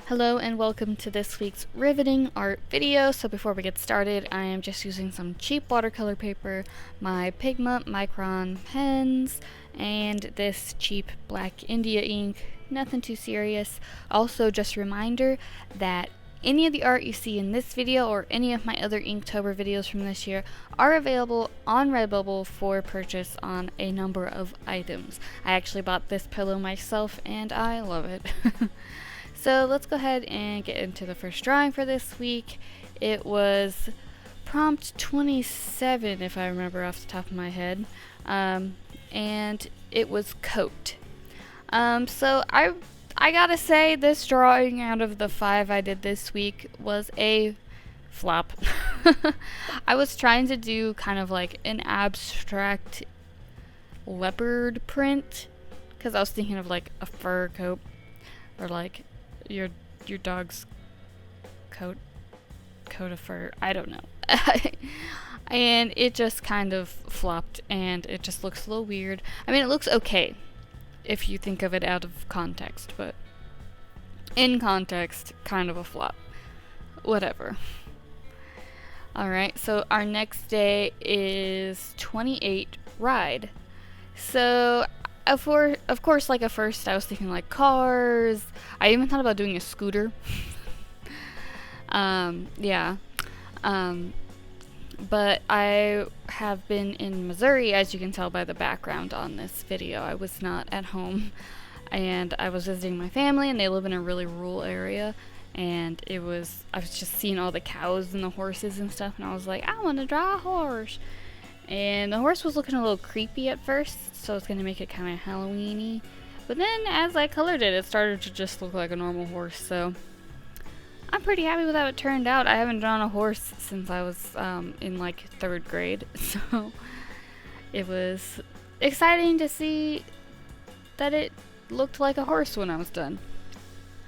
Hello and welcome to this week's riveting art video. So before we get started, I am just using some cheap watercolor paper, my Pigment Micron pens, and this cheap black India ink. Nothing too serious. Also, just a reminder that any of the art you see in this video or any of my other Inktober videos from this year are available on Redbubble for purchase on a number of items. I actually bought this pillow myself and I love it. So let's go ahead and get into the first drawing for this week. It was prompt 27, if I remember off the top of my head, and it was coat. So I gotta say, this drawing out of the 5 I did this week was a flop. I was trying to do kind of like an abstract leopard print, because I was thinking of like a fur coat, or like your dog's coat of fur. I don't know. And it just kind of flopped, and it just looks a little weird. I mean, it looks okay if you think of it out of context, but in context, kind of a flop. Whatever. Alright, so our next day is 28 ride. So of course, like at first I was thinking like cars. I even thought about doing a scooter. Yeah. But I have been in Missouri, as you can tell by the background on this video. I was not at home, and I was visiting my family, and they live in a really rural area. And I was just seeing all the cows and the horses and stuff, and I was like, I want to draw a horse. And the horse was looking a little creepy at first, so it's going to make it kind of Halloween-y. But then as I colored it, it started to just look like a normal horse, so I'm pretty happy with how it turned out. I haven't drawn a horse since I was in like 3rd grade, so it was exciting to see that it looked like a horse when I was done.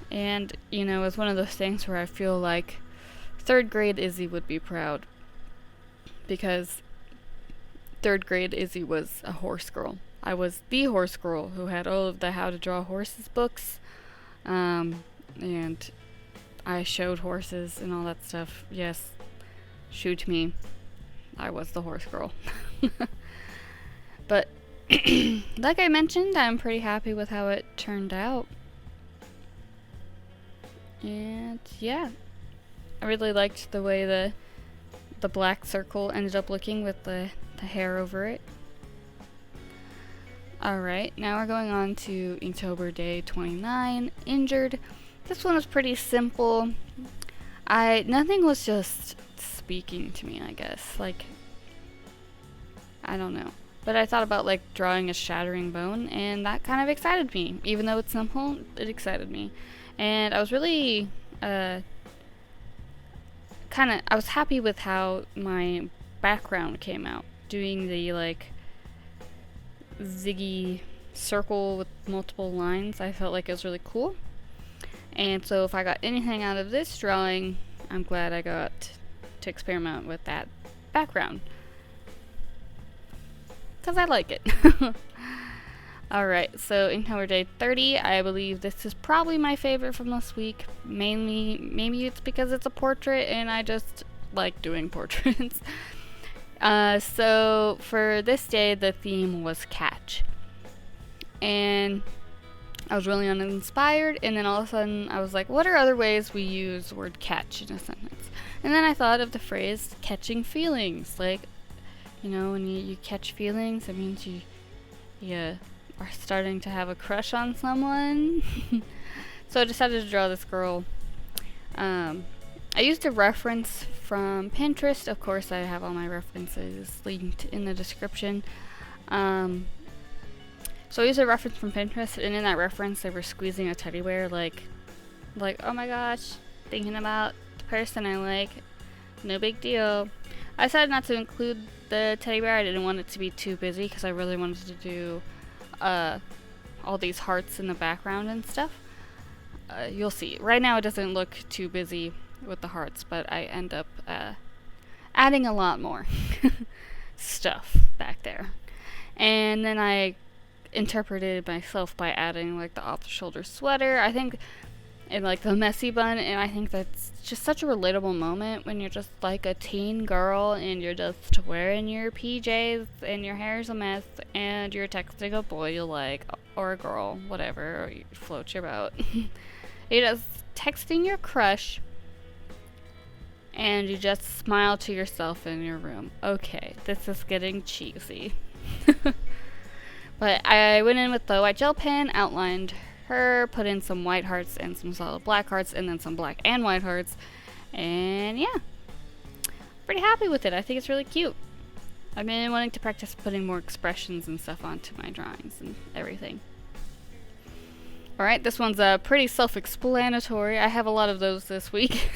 And, you know, it's one of those things where I feel like 3rd grade Izzy would be proud, because 3rd grade Izzy was a horse girl. I was the horse girl who had all of the How to Draw Horses books, and I showed horses and all that stuff. Yes, shoot me, I was the horse girl. But like I mentioned, I'm pretty happy with how it turned out. And yeah, I really liked the way the black circle ended up looking with the hair over it. Alright, now we're going on to Inktober day 29, Injured. This one was pretty simple. Nothing was just speaking to me, I guess. Like, I don't know. But I thought about like drawing a shattering bone, and that kind of excited me. Even though it's simple, it excited me. And I was really I was happy with how my background came out. Doing the like ziggy circle with multiple lines, I felt like it was really cool. And so if I got anything out of this drawing, I'm glad I got to experiment with that background, because I like it. Alright, so Inktober day 30, I believe this is probably my favorite from this week. Mainly, maybe it's because it's a portrait and I just like doing portraits. So for this day, the theme was catch. And I was really uninspired, and then all of a sudden I was like, what are other ways we use the word catch in a sentence? And then I thought of the phrase catching feelings. Like, you know, when you catch feelings, it means you are starting to have a crush on someone. So I decided to draw this girl. I used a reference from Pinterest. Of course, I have all my references linked in the description. So I used a reference from Pinterest, and in that reference, they were squeezing a teddy bear, like, oh my gosh, thinking about the person I like, no big deal. I decided not to include the teddy bear. I didn't want it to be too busy, because I really wanted to do all these hearts in the background and stuff. You'll see. Right now, it doesn't look too busy with the hearts, but I end up adding a lot more stuff back there. And then I interpreted myself by adding like the off-the-shoulder sweater. I think in like the messy bun, and I think that's just such a relatable moment when you're just like a teen girl and you're just wearing your PJs and your hair's a mess and you're texting a boy you like, or a girl, whatever, or you float your boat. You're just texting your crush and you just smile to yourself in your room. Okay, this is getting cheesy. But I went in with the white gel pen, outlined her, put in some white hearts and some solid black hearts, and then some black and white hearts. And yeah, pretty happy with it. I think it's really cute. I've been wanting to practice putting more expressions and stuff onto my drawings and everything. Alright, this one's pretty self-explanatory. I have a lot of those this week.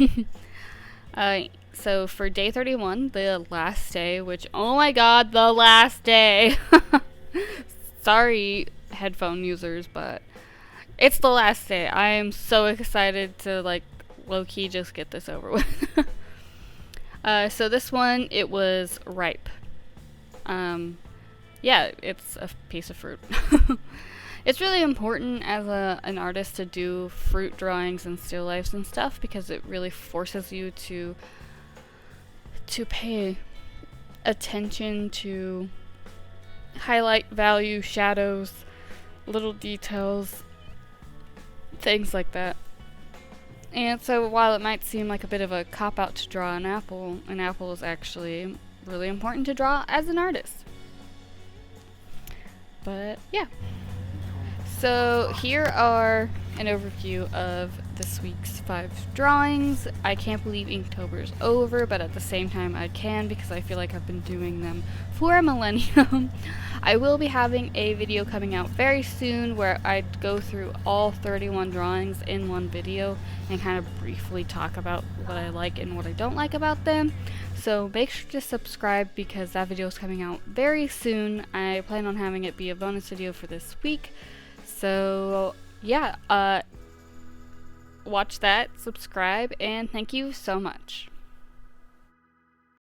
So for day 31, the last day, which, oh my god, the last day! Sorry, headphone users, but it's the last day. I am so excited to, like, low-key just get this over with. So this one, it was ripe. Yeah, it's a piece of fruit. It's really important as an artist to do fruit drawings and still lifes and stuff, because it really forces you to pay attention to highlight, value, shadows, little details, things like that. And so while it might seem like a bit of a cop-out to draw an apple is actually really important to draw as an artist. But yeah. So here are an overview of this week's 5 drawings. I can't believe Inktober is over, but at the same time I can, because I feel like I've been doing them for a millennium. I will be having a video coming out very soon where I go through all 31 drawings in one video and kind of briefly talk about what I like and what I don't like about them. So make sure to subscribe, because that video is coming out very soon. I plan on having it be a bonus video for this week. So yeah, watch that, subscribe, and thank you so much.